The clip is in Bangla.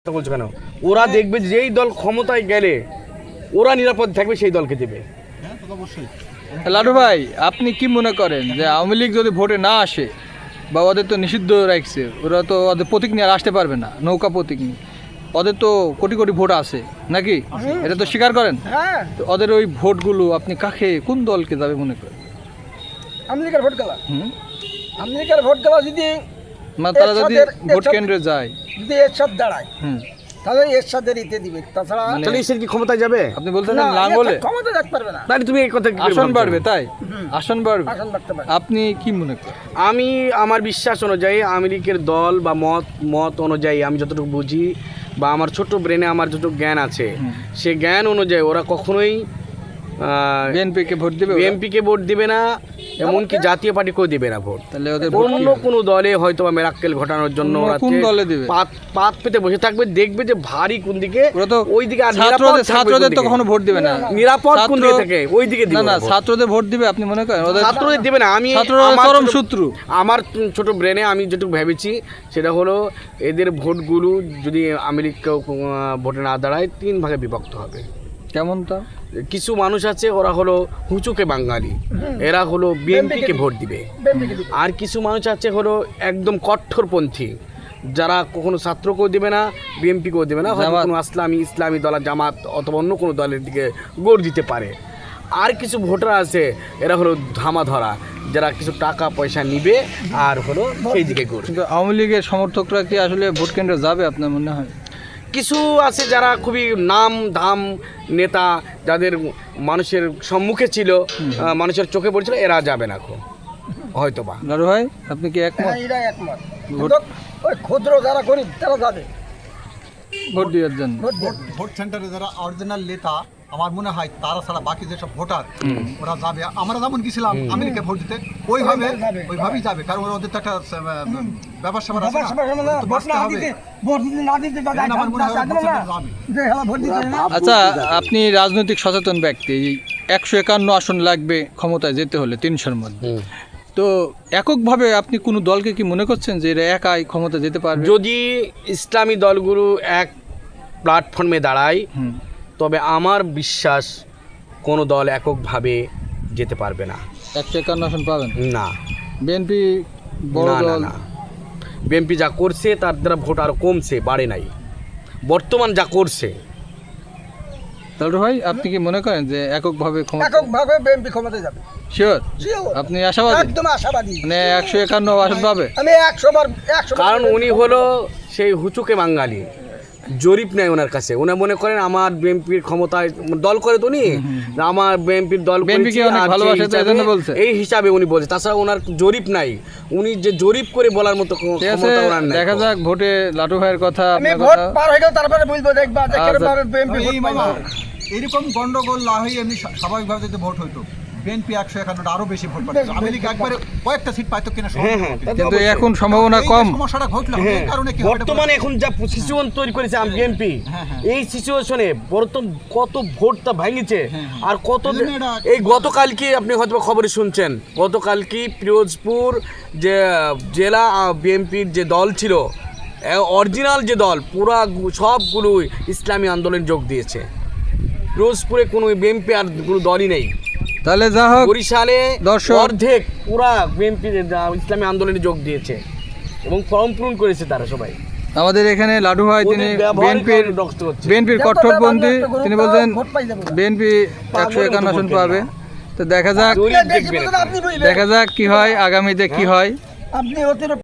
বলছো কেন? ওরা দেখবে যেই দল ক্ষমতায় গেলে ওরা নিরাপদ থাকবে সেই দলকে দেবে। লাডু ভাই, আপনি কি মনে করেন যে আওয়ামী লীগ যদি ভোটে না আসে বা ওদের তো নিষিদ্ধ রাখছে, ওরা তো ওদের প্রতীক নিয়ে আর আসতে পারবে না, নৌকা প্রতীক নিয়ে, ওদের তো কোটি কোটি ভোট আছে নাকি, এটা তো স্বীকার করেন? তো ওদের ওই ভোটগুলো আপনি কাকে, কোন দলকে যাবে মনে করেন? আওয়ামী লীগের ভোট গেলা, আওয়ামী লীগের ভোট গেলা যদি তারা যদি ভোট কেন্দ্রে যায়, যদি এরশাদ দাঁড়ায় তাহলে এরশাদের ইতে দিবে, তাছাড়া তাহলে এসে কি ক্ষমতায় যাবে? আপনি বলতেছেন লাঙ্গলে ক্ষমতা দেখতে পারবে না। তাহলে তুমি এই কথা কি করে আসন ভাবছো? বাড়বে, তাই আসন বাড়বে। আসন বাড়তে পারে। আপনি কি মনে করেন? আমি আমার বিশ্বাস অনুযায়ী আওয়ামী লীগের দল বা মত অনুযায়ী আমি যতটুকু বুঝি বা আমার ছোট ব্রেনে আমার যতটুকু জ্ঞান আছে সে জ্ঞান অনুযায়ী ওরা কখনোই বিএনপিকে ভোট দিবে? বিএনপিকে ভোট দিবে না, এমনকি জাতীয় পার্টিকেও দিবে না ভোট। তাহলে ওদের অন্য কোনো দলে হয়তো বা মেরাক্কেল ঘটানোর জন্য ওরা কোন দলে দিবে? পাত পেতে বসে থাকবে, দেখবে যে ভারী কোন দিকে ওরা তো ওই দিকে, আর ছাত্রদের তো কখনো ভোট দিবে না, নিরাপদ কোন দিকে থাকে ওই দিকে দিবে। না ছাত্রদের ভোট দিবে আপনি মনে করেন? ওদের ছাত্রদের দিবে না। আমি চরম শত্রু। আমার ছোট ব্রেনে আমি যেটুকু ভেবেছি সেটা হলো এদের ভোটগুলো যদি আওয়ামী লীগ ভোটে না দাঁড়ায় 3 ভাগে বিভক্ত হবে। কেমন তা? কিছু মানুষ আছে ওরা হলো হুচুকে বাঙালি, এরা হলো বিএনপিকে ভোট দিবে। আর কিছু মানুষ আছে হলো একদম কঠোরপন্থী, যারা কখনো ছাত্রকেও দেবে না, বিএনপিকেও দেবে না, হয়তো কোনো ইসলামী দল, জামাত অথবা অন্য কোনো দলের দিকে গোর দিতে পারে। আর কিছু ভোটার আছে এরা হলো ধামা ধরা, যারা কিছু টাকা পয়সা নিবে আর হলো সেই দিকে গোর। কিন্তু আওয়ামী লীগের সমর্থকরা কি আসলে ভোট কেন্দ্রে যাবে আপনার মনে হয়? কিছু আছে যারা খুবই নাম ধাম নেতা, যাদের মানুষের সম্মুখে ছিল, মানুষের চোখে পড়েছিল, এরা যাবে না হয়তো বা। লালু ভাই, আপনি কি একমত? এরা একমত। ওই ক্ষুদ্র যারা গরিব তারা যাবে ভোট দেওয়ার জন্য। ভোট সেন্টারে যারা অরিজিনাল নেতা, আমার মনে হয় তারা ছাড়া বাকি যেসব ভোটার ওরা যাবে। আমরা যেমন গেছিলাম আমেরিকা ভোট দিতে, ওইভাবেই যাবে, কারণ ওদের তো একটা ব্যাপার স্যাপার আছে না, তো বাঁচতে হবে। আমার মনে হয় ওরা ভোট সেন্টারে যাবে। আচ্ছা, আপনি রাজনৈতিক সচেতন ব্যক্তি, 151 আসন লাগবে ক্ষমতায় যেতে হলে 300-র মধ্যে, তো এককভাবে আপনি কোনো দলকে কি মনে করছেন যে এরা একাই ক্ষমতা যেতে পারবে? যদি ইসলামী দলগুলো এক প্ল্যাটফর্মে দাঁড়ায় তবে আমার বিশ্বাস কোনো দল এককভাবে যেতে পারবে না। 151 আসন পাবেন না, বিএনপি বড় দল। না, বিএনপি যা করছে তার দ্বারা ভোট আরও কমছে, বাড়ে নাই। বর্তমান যা করছে। লালু ভাই, আপনি কি মনে করেন যে এককভাবে এককভাবে বিএনপি ক্ষমতায় যাবে? শিওর? আপনি আশাবাদী? একদম আশাবাদী। মানে 151 আসন পাবে? আমি 100 কারণ উনি হলো সেই হুচুকে বাঙালি, জরিপ নেয় ওনার কাছে। উনি মনে করেন আমার বিএনপির ক্ষমতায় দল করে, তো উনি আমার বিএনপির দল এই হিসাবে উনি বলছে, তাছাড়া ওনার জরিপ নাই। উনি যে জরিপ করে বলার মতো ক্ষমতা ওনার নাই। দেখা যাক ভোটে লাটু ভাইয়ের কথা, আমি ভোট পার হয়ে গেল তারপরে বলবো, দেখবা বিএনপি এরকম গন্ডগোল না হয়ে এমনি স্বাভাবিকভাবে যদি ভোট হইতো, বিএনপি 151 আরো বেশি ভোট পাবে। আওয়ামী লীগ একবারে কয়েকটা সিট পাইতো কিনা, কিন্তু এখন সম্ভাবনা কম। সমস্যাটা ঘটলো এই কারণে কি বর্তমানে এখন যা সিচুয়েশন তৈরি করেছে বিএনপি, এই সিচুয়েশনে বর্তমান কত ভোটটা ভাঙিছে। আর কত এই গতকালকে আপনি হয়তো খবরে শুনছেন, গতকালকে পিরোজপুর যে জেলা বিএনপির যে দল ছিল, অরিজিনাল যে দল, পুরা সবগুলো ইসলামী আন্দোলনে যোগ দিয়েছে। পিরোজপুরে কোনো বিএনপি আর কোনো দলই নেই। তাহলে যা হোক, বরিশালে দর্শক অর্ধেক পুরা বিএনপি ইসলামী আন্দোলনে যোগ দিয়েছে এবং ফর্ম পূরণ করেছে তারা সবাই। আমাদের এখানে লাডু ভাই, তিনি বিএনপির কঠোরপন্থী, তিনি বলছেন বিএনপি 151 আসন পাবে। তো দেখা যাক কি হয় আগামীতে, কি হয়।